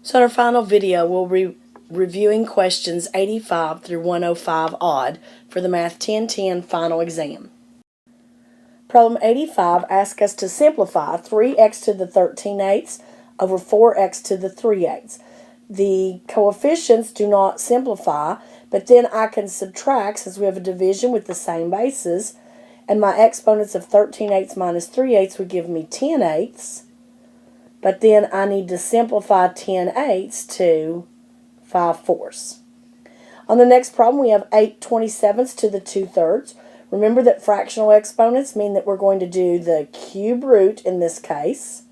So in our final video, we'll be reviewing questions 85 through 105 odd for the Math 1010 final exam. Problem 85 asks us to simplify 3x to the 13/8 over 4x to the 3/8. The coefficients do not simplify, but then I can subtract since we have a division with the same bases, and my exponents of 13/8 minus 3/8 would give me 10/8. But then I need to simplify 10/8 to 5/4. On the next problem, we have 8/27 to the 2/3. Remember that fractional exponents mean that we're going to do the cube root, in this case,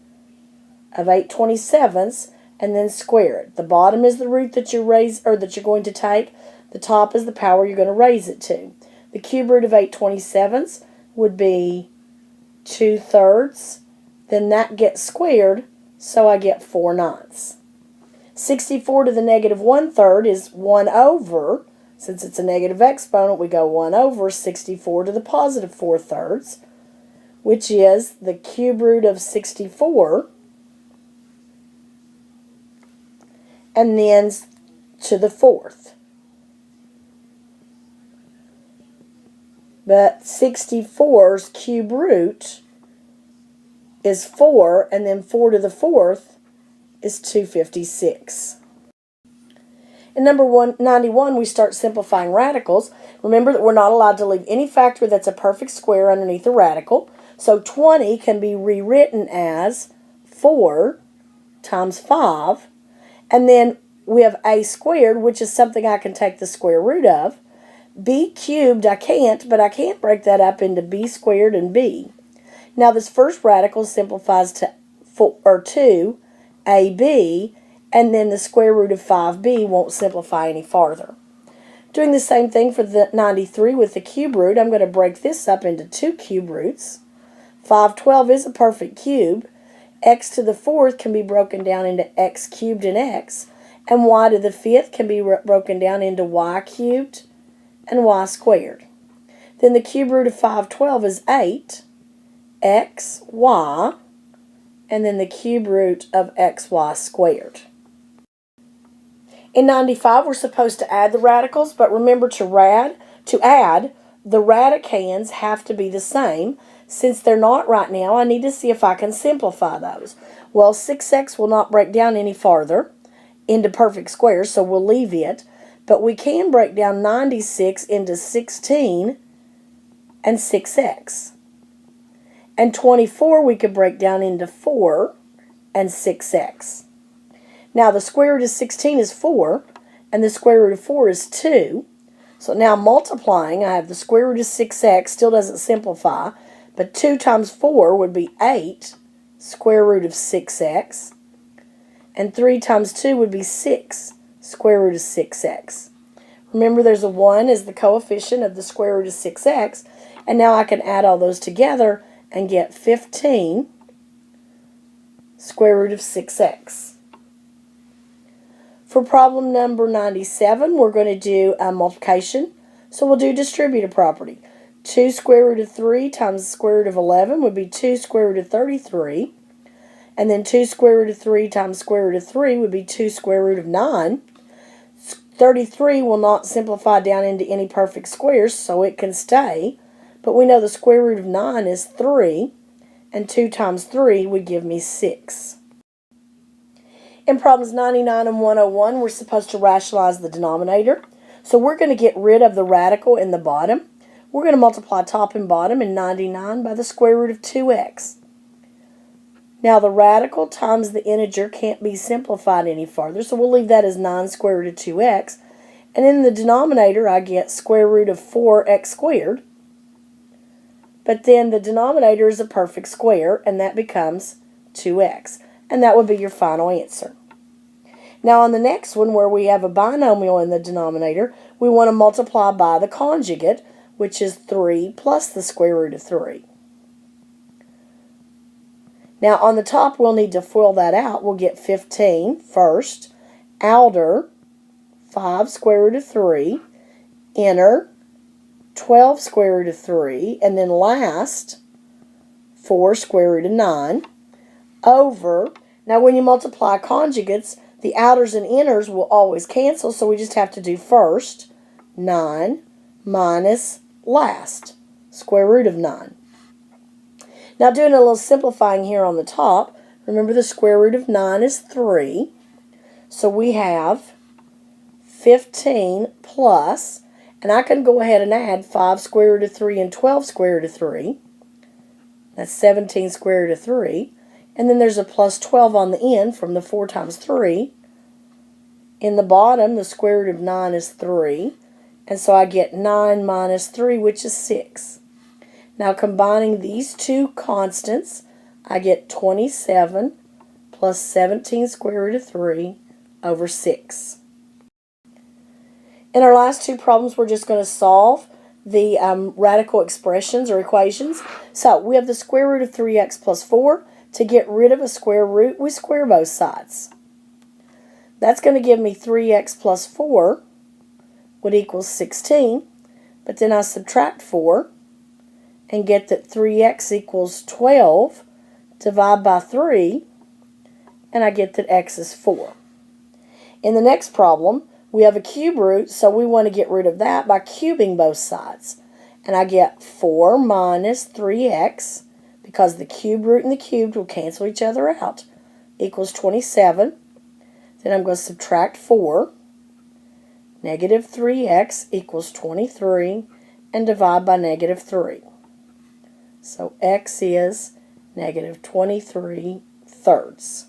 of 8/27 and then square it. The bottom is the root that you're going to take. The top is the power you're going to raise it to. The cube root of 8/27 would be 2/3. Then that gets squared, so I get 4/9. 64 to the negative 1/3 is 1 over. Since it's a negative exponent, we go 1 over 64 to the positive 4/3, which is the cube root of 64, and then to the 4th. But 64's cube root is 4, and then 4 to the 4th is 256. In number 191, we start simplifying radicals. Remember that we're not allowed to leave any factor that's a perfect square underneath a radical. So 20 can be rewritten as 4 times 5. And then we have a squared, which is something I can take the square root of. B cubed, I can't, but I can't break that up into b squared and b. Now this first radical simplifies to 2ab, and then the square root of 5b won't simplify any farther. Doing the same thing for the 93 with the cube root, I'm going to break this up into 2 cube roots. 512 is a perfect cube. X to the 4th can be broken down into x cubed and x, and y to the 5th can be broken down into y cubed and y squared. Then the cube root of 512 is 8, x, y, and then the cube root of xy squared. In 95, we're supposed to add the radicals, but remember to add, the radicands have to be the same. Since they're not right now, I need to see if I can simplify those. Well, 6x will not break down any farther into perfect squares, so we'll leave it. But we can break down 96 into 16 and 6x. And 24 we could break down into 4 and 6x. Now the square root of 16 is 4, and the square root of 4 is 2. So now multiplying, I have the square root of 6x, still doesn't simplify, but 2 times 4 would be 8, square root of 6x, and 3 times 2 would be 6, square root of 6x. Remember there's a 1 as the coefficient of the square root of 6x, and now I can add all those together and get 15, square root of 6x. For problem number 97, we're going to do a multiplication. So we'll do distributive property. 2 square root of 3 times the square root of 11 would be 2 square root of 33. And then 2 square root of 3 times square root of 3 would be 2 square root of 9. 33 will not simplify down into any perfect squares, so it can stay. But we know the square root of 9 is 3, and 2 times 3 would give me 6. In problems 99 and 101, we're supposed to rationalize the denominator. So we're going to get rid of the radical in the bottom. We're going to multiply top and bottom in 99 by the square root of 2x. Now the radical times the integer can't be simplified any farther, so we'll leave that as 9 square root of 2x. And in the denominator, I get square root of 4x squared. But then the denominator is a perfect square, and that becomes 2x. And that would be your final answer. Now on the next one, where we have a binomial in the denominator, we want to multiply by the conjugate, which is 3 plus the square root of 3. Now on the top, we'll need to FOIL that out. We'll get 15 first, outer 5 square root of 3, inner 12 square root of 3, and then last 4 square root of 9, over, now when you multiply conjugates, The outers and inners will always cancel, so we just have to do first 9 minus last, square root of 9. Now doing a little simplifying here on the top, remember the square root of 9 is 3. So we have 15 plus, and I can go ahead and add 5 square root of 3 and 12 square root of 3. That's 17 square root of 3. And then there's a plus 12 on the end from the 4 times 3. In the bottom, the square root of 9 is 3. And so I get 9 minus 3, which is 6. Now combining these two constants, I get 27 plus 17 square root of 3 over 6. In our last two problems, we're just going to solve the radical expressions or equations. So we have the square root of 3x plus 4. To get rid of a square root, we square both sides. That's going to give me 3x plus 4 would equal 16. But then I subtract 4 and get that 3x equals 12. Divide by 3, and I get that x is 4. In the next problem, we have a cube root, so we want to get rid of that by cubing both sides. And I get 4 minus 3x, because the cube root and the cubed will cancel each other out, equals 27. Then I'm going to subtract 4. Negative 3x equals 23, and divide by negative 3. So x is negative 23 thirds.